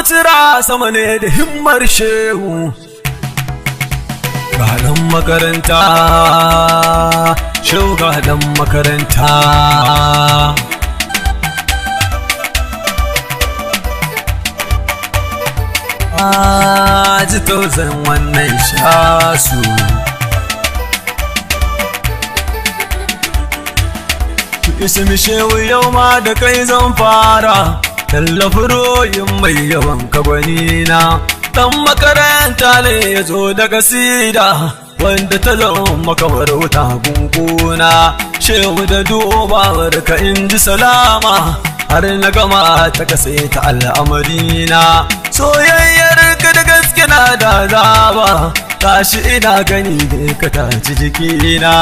tira sama ne da himmar shehu ga dan makaranta shehu ga dan makaranta ji tauzan wannan shasu ismi shehu yau ma da kai zan fara tallafi royin mai yawan kagwanina dan makaranta ne ya zo daga sida wanda ta zama kamar wuta gunkuna shehu da dubawar ka in ji salama har na gama ta kase ta al'amarina soyayyar ka da gaske na da zaba tashi ina gani da ka taci jikina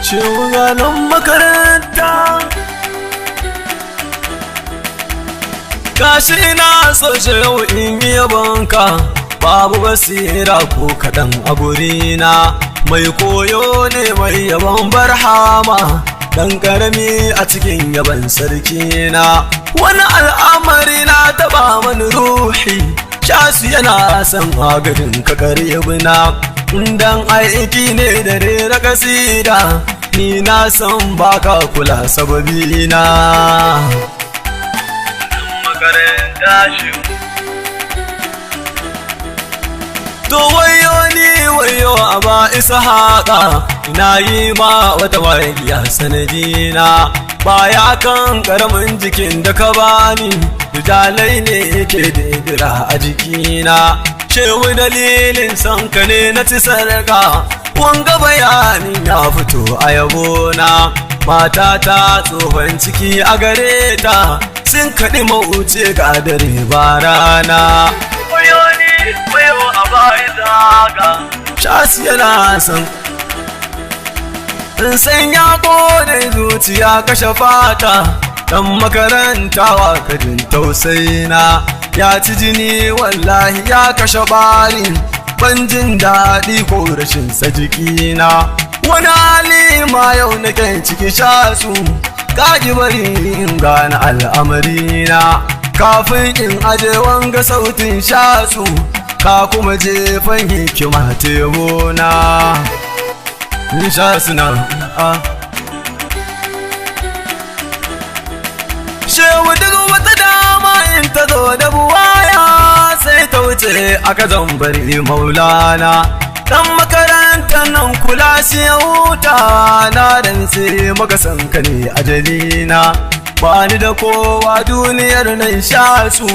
shugaban makaranta gashi ina so shehu in yi yabonka babu basira ko kaɗan a gurina mai koyo ne mai yabon barhama dan karami a cikin yaban sarkina wani al'amari na taba mani ruhi shasu yana son agajin ka karibina dan aiki ne da rera kasida ni na san baka kula sababina makaranta shi to wayo ni wayo aba isa haƙa ina yi ma wata waƙiya sanadina baya kan ƙaramin jikin da ka bani rijalai ne yake didira a jikina shehu dalilin son ka ne na ci sarƙa wanga bayanin ya fito a yabona matata tsohon ciki a gare ta sun kaɗi mawuce ga dare ba rana wayo ni wayo a bayan zaga shasu yana son in san ya kone zuciya kashe fata dan makaranta wa kajin tausayina ya ci jini wallahi ya kashe barin ban jin daɗi ko rashin sa jikina wani hali ma yau nake ciki shasu kaji bari in gane al'amarina kafin in aje wanga sautin shasu ka kuma jefan hikima tebona in shasu na shehu duk wata dama in ta zo da buwaya sai ta wuce aka zambari maulana dan makarantar nan kula shi ya huta na rantse maka san ka ne ajalina ba ni da kowa duniyar nan shasu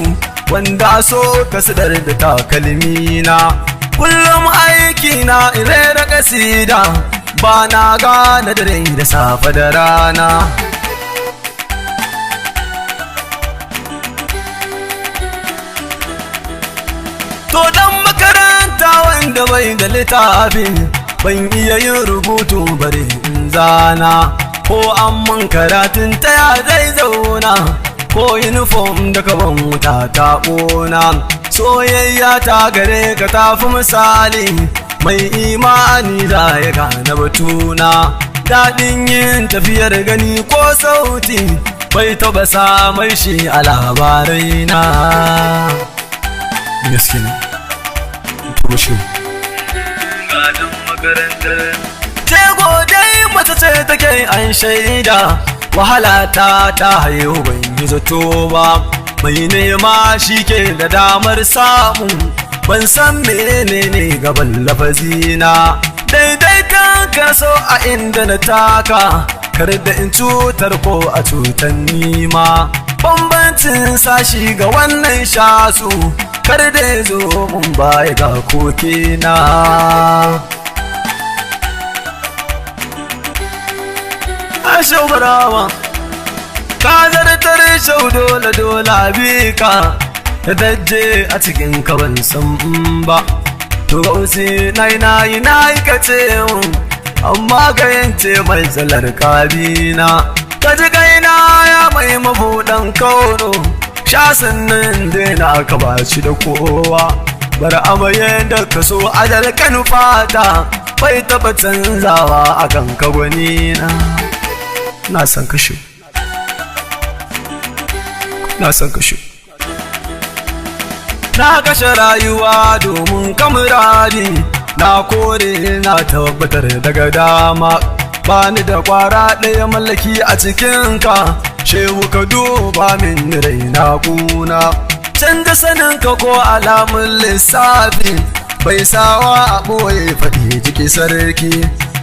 wanda so ka sadar da takalmina kullum aiki na irera kasida ba na gane dare da safe da rana to dan makaranta wanda bai da littafi ban iya yin rubutu bare in zana ko an mun karatun ta ya zai zauna ko uniform da kaban wuta ta ƙona soyayya ta gare ka tafi misali mai imani da ya gane batuna daɗin yin tafiyar gani ko sauti bai taba samai shi a labaraina gaske ne toshe gadon makarantar tego dai mata ce take an shaida wahala ta haihu ban yi zato ba mai nema shi ke da damar samu ban san menene gaban lafazina daidai kan kaso a inda na taka kar da in cutar ko a cutar nima bambancin sashi ga wannan shasu kar da ya zo mun baya ga kokina a shaubarawa ka zartar shau dole abika ta daje a cikin kaban san ba to ga usi na yi kace amma ka yance mai tsalar kabina ka ji kaina ya mai mabuɗan kauro shasan nan dai na aka ba shi da kowa bar amayen da ka so adal kan fata bai taɓa canzawa a kan kagwanina na san kashe na kashe rayuwa domin kamurari na kore na tabbatar daga dama bani da kwara ɗaya mallaki a cikinka shehu ka duba min raina kuna canza saninka ko alamun lissafi bai sawa a ɓoye faɗi jiki sarki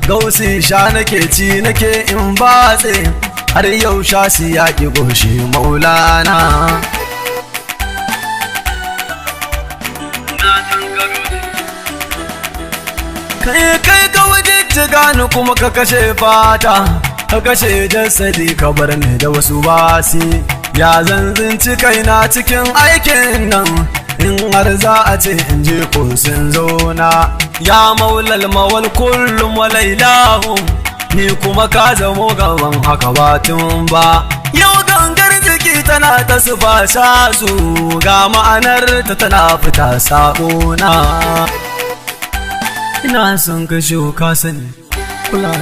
gausi sha nake ci nake in batse har yau sha si yaƙi goshi maulana kai ka wajijjiga ni kuma ka kashe fata ka kashe jasadi ka bar ni da wasu basi ya zanzanci kaina cikin aikin nan in har za a ce in je ko sun zauna ya maulal mawal kullum walailahu ni kuma ka zamo gaban haka batun ba yau gangar jiki tana ta sufa su ga ma'anar ta tana fita saƙona ina son ka ka sani kula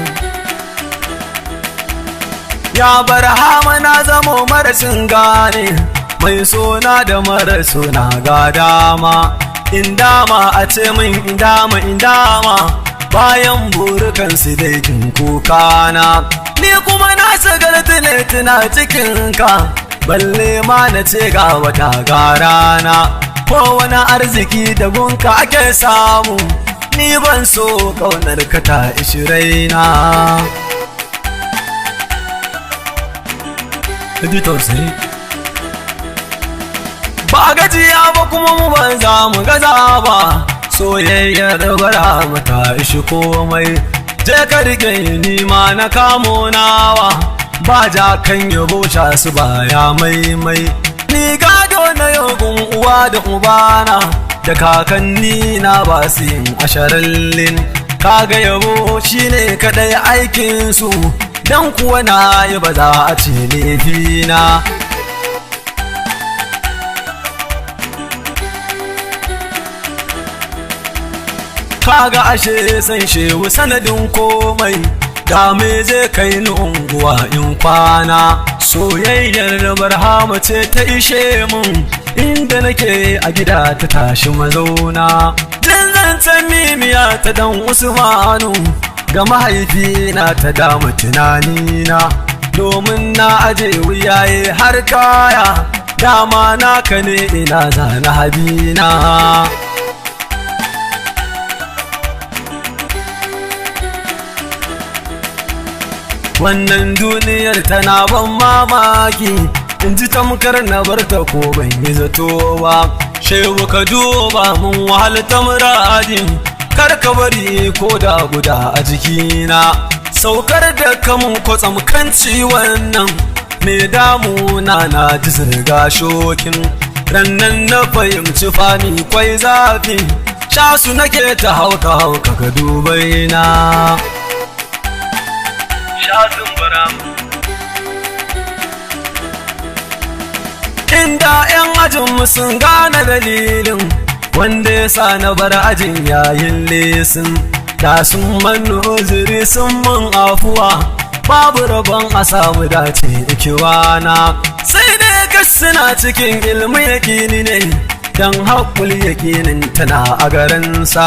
ya barhama na zamo marasin gane mai sona da mara sona ga dama in dama a ce min in dama bayan burukan su dai jin kukana ni kuma na sagarta ne tuna cikinka balle ma na ce ga wata garana ko wani arziki da gunka ake samu ni ban so kaunar ka ta ishi raina editor sai ba gajiya ba kuma mu ban za mu gaza ba soyayyar bara mata ishi komai je ka rike ni ma na kamo nawa ba ja kan yabo sha su baya maimai ni gado na yogun uwa da ubana da kakanni na ba su yin asharallin kaga yabo shine kadai aikinsu dan kuwa na yi ba za a ce laifina kaga ashe san shehu sanadin komai da me zai kai ni unguwa in kwana soyayyar barhama ce ta ishe mun inda nake a gida ta tashi mazauna zancen mimiya ta dan usmanu ga mahaifina ta dama tunanina domin na aje wuyaye har kaya dama naka ne ina zana habina wannan duniyar tana ban mamaki in ji tamkar na barta ko ban yi zato ba shehu ka duba mun wahalta muradin kar ka bari ko da guda a jikina saukar da kamun kwatsam kan ciwon nan me damuna na ji zirga shokin rannan na fahimci fani kwai zafi sha su nake ta hauka ka dubai na shazin baramu inda 'yan ajinmu sun gane dalilin wanda ya sa na bar ajin yayin lesin da sun manno uzuri sun mun afuwa babu rabon a samu dace ikiwana sai dai suna cikin ilmi yakini ne dan haƙul yakinin tana a garinsa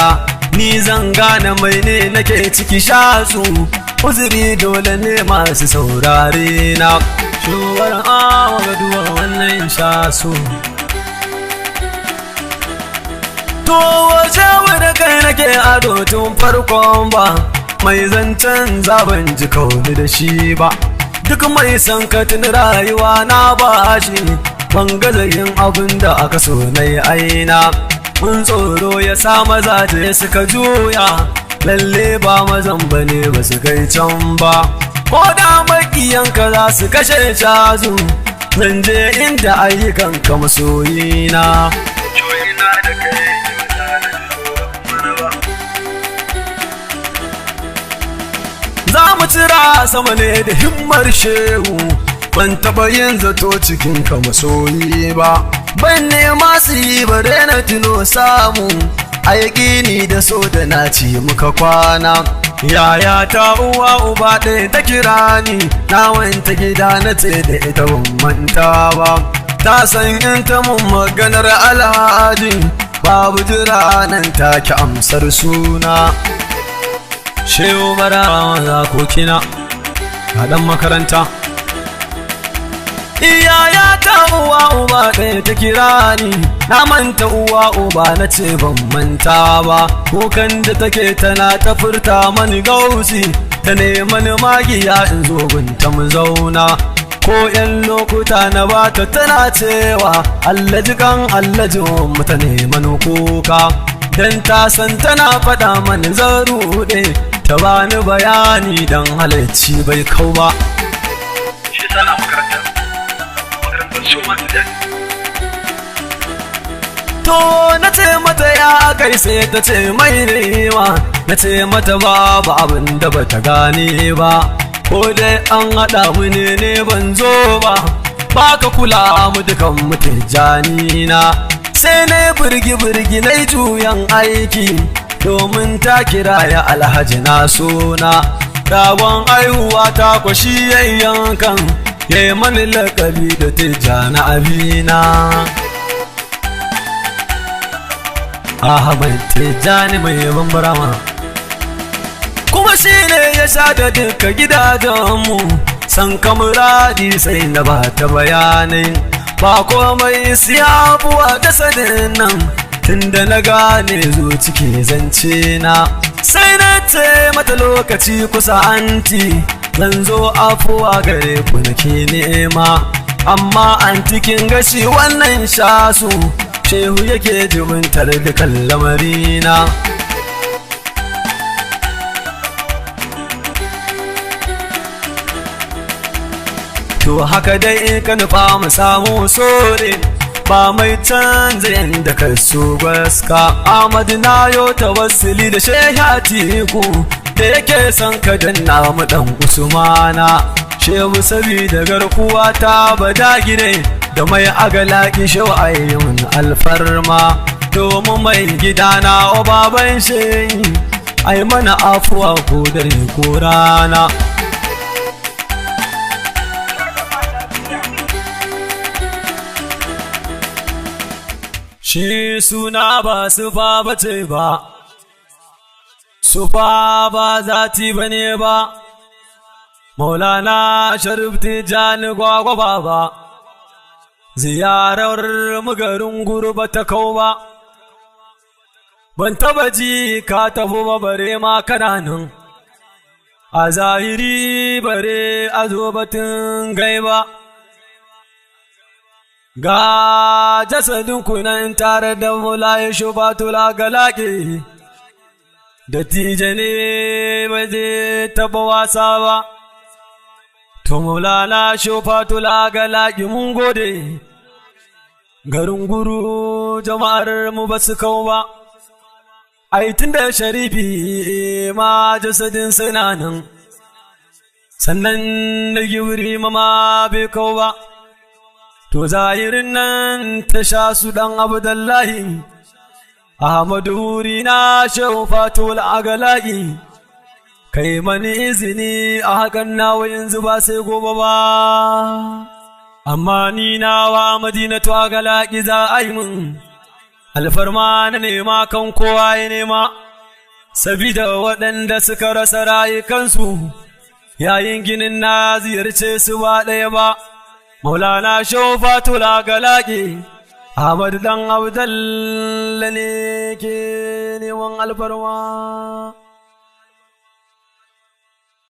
ni zan gane mai ne nake ciki shazu uzuri dole ne masu saurare na shuwar awa gaduwa wannan shasu to wace wadda kai nake ado tun farkon ba mai zancen zaben ji kauni da shi ba duk mai sankatin rayuwa na ba shi ban gaza yin abin da aka so na yi aina mun tsoro ya sa mazaje suka juya lalle ba mazan bane ba su kai can ba ko da makiyanka za su kashe cazu zan je inda ayyukan ka masoyina da kai za mu tira sama ne da himmar shehu ban taɓa yin zato cikin ka masoyi ba ban nema su yi bare na tuno samu aiki da so da na ci muka kwana yaya ta uwa uba ɗaya ta kira ni na wanta gida na ce da ita ban manta ba ta san in ta mun maganar alhaji babu jira nan take amsar suna. Shehu bara zakokina haɗan makaranta iyaya ta uwa uba ɗaya ta kira ni na manta uwa uba na ce ban manta ba kukan da take tana ta furta mani gausi ta neman magiya in zo gunta mu zauna ko yan lokuta na bata tana cewa Allah jikan Allah jin mu ta neman kuka dan ta san tana faɗa mani zaruɗe ta bani bayani dan halacci bai kau ba. Shi sana makarantar show ma ta to na ce mata ya kai sai ta ce mai nema na ce mata babu abin da bata gane ba ko dai an haɗa mu ne ban zo ba baka kula mu dukan mu tijjanina sai na birgi na juyan aiki domin ta kira ya alhaji na suna ragon aihuwa ta kwashi yayyankan ya yi mani lakabi da tijjana abina. Ahmad Tijjani mai yaban barama kuma shi ne ya sha da duka gidajenmu san kamuradi sai na ba ta bayanai ba komai siya buwa da sanin nan tunda na gane zo cike zance na sai na ce mata lokaci kusa anti zan zo afuwa gare ku nake nema amma antikin gashi wannan shasu shehu yake jimintar dukan lamarina. To haka dai ka nufa mu samu sore ba mai canza yanda ka so gaska Ahmad na yo tawassuli da sheha tiku da yake son ka danna mu dan Usmana shehu sabida garkuwa ta bada gire da mai agalaki shehu ayyun alfarma domin mai gidana o baban shehi ai mana afuwa ko dare ko rana. Shi suna ba sufa bace ba, sufa ba zati bane ba, Maulana Sharif Tijjani gwagwaba ba, ziyarar mugarin gurba ta kau ba, ban taba ji ka tafi ba bare ma kananan, a zahiri bare a zo batun gaiba. Ga jasadin kunan tare da mulaye shubatula galaki da tijani ba zai taba wasa ba to mulana shubatula galaki mun gode garin guru jama'ar mu ba su kau ba ai tunda sharifi ma jasadin suna nan sannan da giwuri ma bai kau ba to zahirin nan ta sha su ɗan Abdullahi Ahmadu wuri na shehu fatul agala'i kai mani izini a hakan nawa yanzu ba sai gobe ba amma ni nawa Madinatu agala'i za a yi min alfarma na nema kan kowa ya nema sabida waɗanda suka rasa rayukansu yayin ginin na ziyarce su ba ɗaya ba Maulana Shofatul Galaki Ahmad dan Abdalla ne ke neman alfarma